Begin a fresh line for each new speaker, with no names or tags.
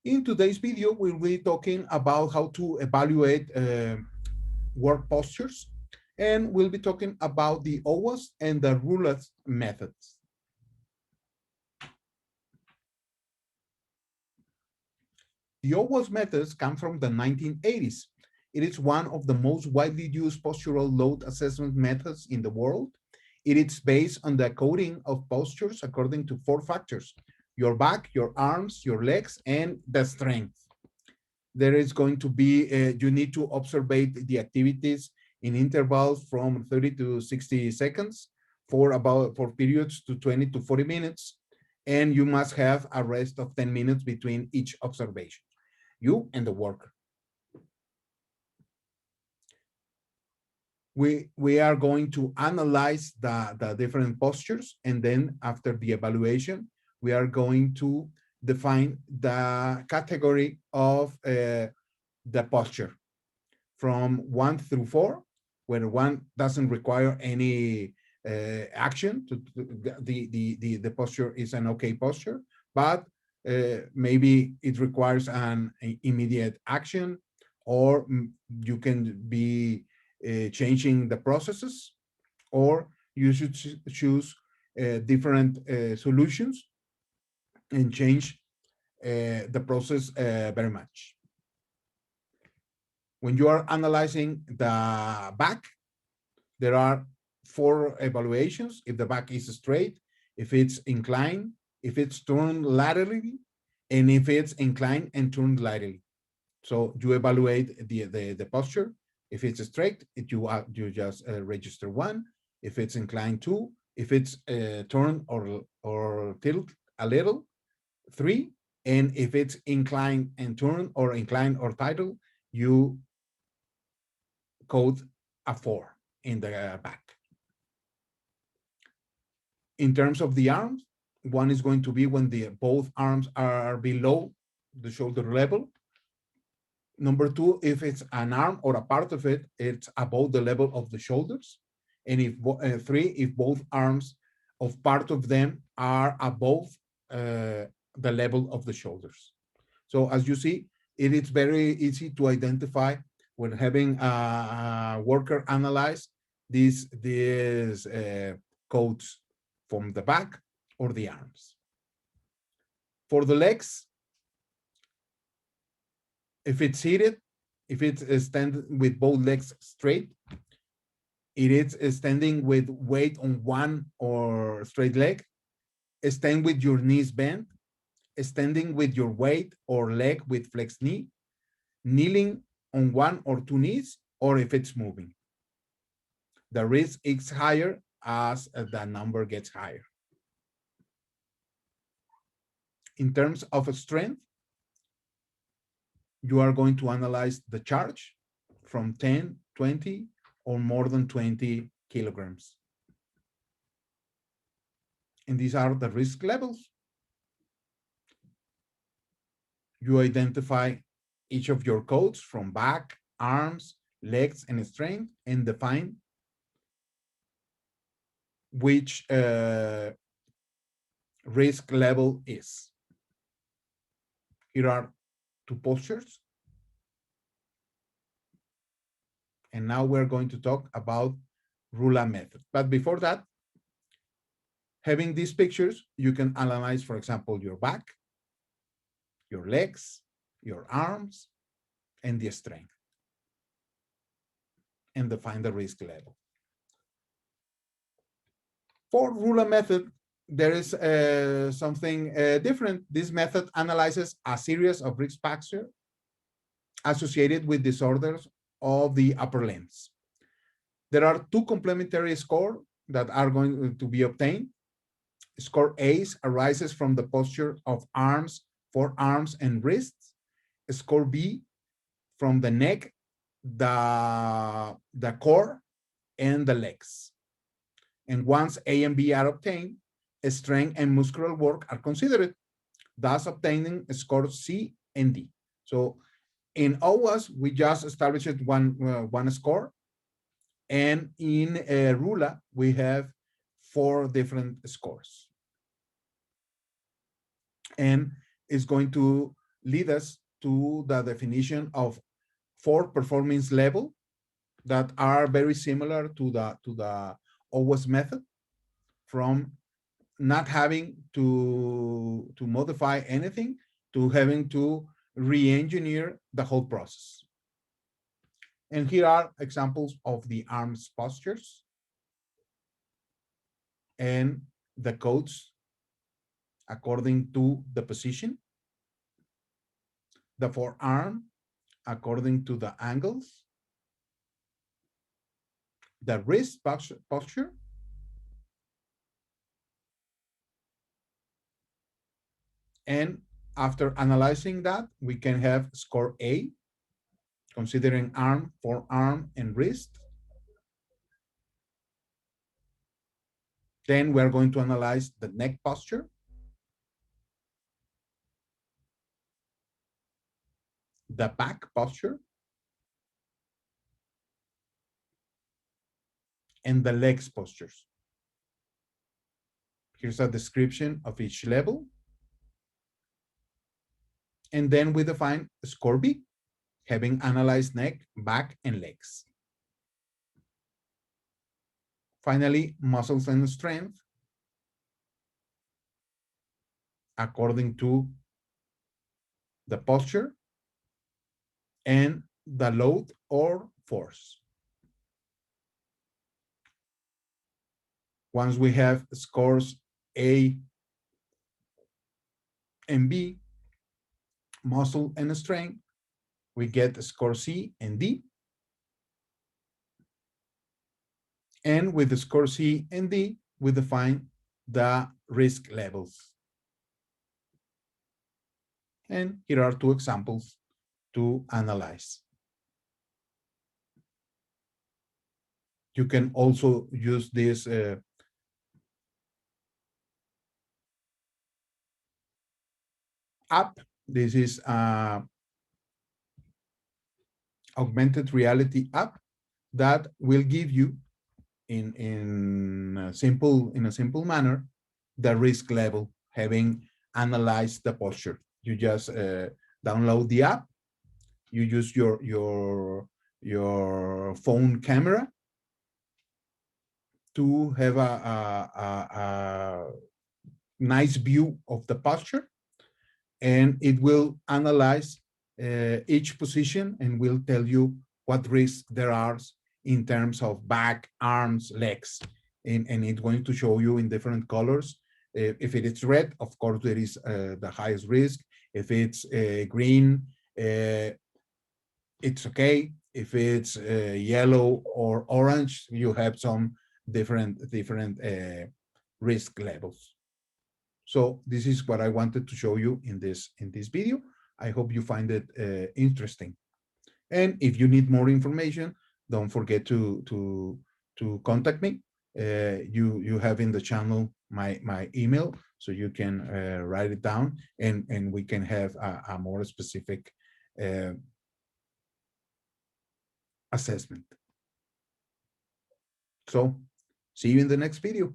In today's video, we'll be talking about how to evaluate work postures, and we'll be talking about the OWAS and the RULAS methods. The OWAS methods come from the 1980s. It is one of the most widely used postural load assessment methods in the world. It is based on the coding of postures according to 4 factors: your back, your arms, your legs, and the strength. There is going to be, you need to observe the activities in intervals from 30 to 60 seconds for periods to 20 to 40 minutes. And you must have a rest of 10 minutes between each observation, you and the worker. We are going to analyze the different postures, and then after the evaluation, we are going to define the category of the posture from 1 through 4, where 1 doesn't require any action. The posture is an okay posture, but maybe it requires an immediate action, or you can be changing the processes, or you should choose different solutions and change the process very much. When you are analyzing the back, there are 4 evaluations: if the back is straight, if it's inclined, if it's turned laterally, and if it's inclined and turned laterally. So you evaluate the posture. If it's straight, you just register 1. If it's inclined, 2. If it's turned or tilt a little, 3. And if it's inclined and turned, or inclined or title, you code a 4 in the back. In terms of the arms, 1 is going to be when both arms are below the shoulder level. Number 2, if it's an arm or a part of it, it's above the level of the shoulders. And if 3, if both arms of part of them are above the level of the shoulders. So as you see, it is very easy to identify when having a worker analyze these codes from the back or the arms. For the legs, if it's seated, if it's standing with both legs straight, it is standing with weight on 1 or straight leg, stand with your knees bent, standing with your weight or leg with flexed knee, kneeling on 1 or 2 knees, or if it's moving. The risk is higher as the number gets higher. In terms of strength, you are going to analyze the charge from 10, 20, or more than 20 kilograms. And these are the risk levels. You identify each of your codes from back, arms, legs, and strength, and define which risk level is. Here are 2 postures. And now we're going to talk about RULA method. But before that, having these pictures, you can analyze, for example, your back, your legs, your arms, and the strength, and define the risk level. For RULA method, there is something different. This method analyzes a series of risk factors associated with disorders of the upper limbs. There are 2 complementary scores that are going to be obtained. Score A arises from the posture of arms, forearms, and wrists. Score B from the neck, the core, and the legs. And once A and B are obtained, strength and muscular work are considered, thus obtaining scores C and D. So in OWAS, we just established one score, and in RULA, we have 4 different scores. And it's going to lead us to the definition of 4 performance level that are very similar to the OWAS method, from not having to modify anything to having to re-engineer the whole process. And here are examples of the arms postures and the codes according to the position, the forearm according to the angles, the wrist posture, and after analyzing that, we can have score A, considering arm, forearm, and wrist. Then we're going to analyze the neck posture, the back posture, and the legs postures. Here's a description of each level. And then we define score B, having analyzed neck, back, and legs. Finally, muscles and strength according to the posture and the load or force. Once we have scores A and B, muscle and strength, we get score C and D. And with the score C and D, we define the risk levels. And here are 2 examples to analyze. You can also use this app. This is augmented reality app that will give you in a simple manner the risk level, having analyzed the posture. You just download the app, you use your phone camera to have a nice view of the posture, and it will analyze each position and will tell you what risk there are in terms of back, arms, legs, and it's going to show you in different colors. If it is red, of course, there is the highest risk. If it's green, it's okay. If it's yellow or orange, you have some different risk levels. So this is what I wanted to show you in this video. I hope you find it interesting. And if you need more information, don't forget to contact me. You have in the channel my email, so you can write it down, and we can have a more specific assessment. So see you in the next video.